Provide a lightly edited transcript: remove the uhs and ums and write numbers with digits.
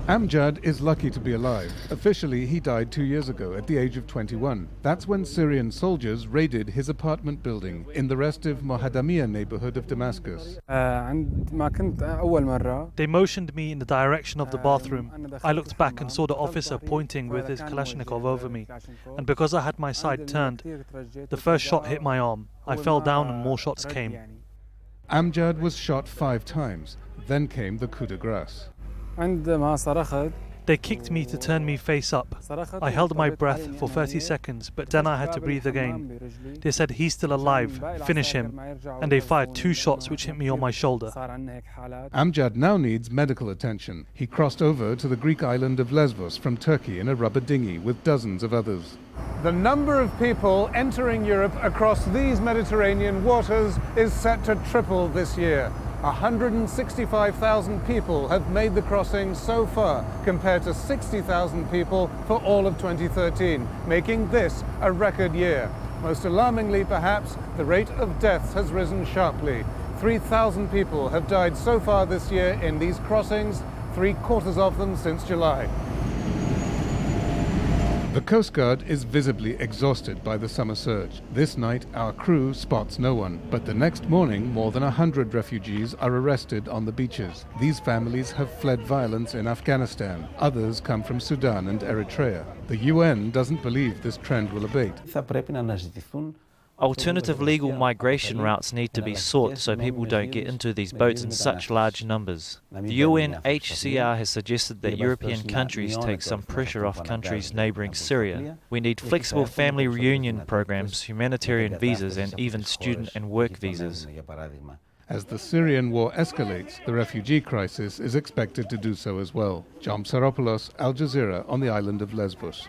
Amjad is lucky to be alive. Officially, he died 2 years ago at the age of 21. That's when Syrian soldiers raided his apartment building in the restive Mohadamia neighborhood of Damascus. They motioned me in the direction of the bathroom. I looked back and saw the officer pointing with his Kalashnikov over me. And because I had my side turned, the first shot hit my arm. I fell down and more shots came. Amjad was shot 5 times. Then came the coup de grace. They kicked me to turn me face up. I held my breath for 30 seconds, but then I had to breathe again. They said, "He's still alive, finish him." And they fired 2 shots which hit me on my shoulder. Amjad now needs medical attention. He crossed over to the Greek island of Lesvos from Turkey in a rubber dinghy with dozens of others. The number of people entering Europe across these Mediterranean waters is set to triple this year. 165,000 people have made the crossing so far, compared to 60,000 people for all of 2013, making this a record year. Most alarmingly, perhaps, the rate of deaths has risen sharply. 3,000 people have died so far this year in these crossings, 3/4 of them since July. The Coast Guard is visibly exhausted by the summer surge. This night, our crew spots no one, but the next morning, more than 100 refugees are arrested on the beaches. These families have fled violence in Afghanistan. Others come from Sudan and Eritrea. The UN doesn't believe this trend will abate. Alternative legal migration routes need to be sought so people don't get into these boats in such large numbers. The UNHCR has suggested that European countries take some pressure off countries neighbouring Syria. We need flexible family reunion programs, humanitarian visas and even student and work visas. As the Syrian war escalates, the refugee crisis is expected to do so as well. Psaropoulos, Al Jazeera on the island of Lesvos.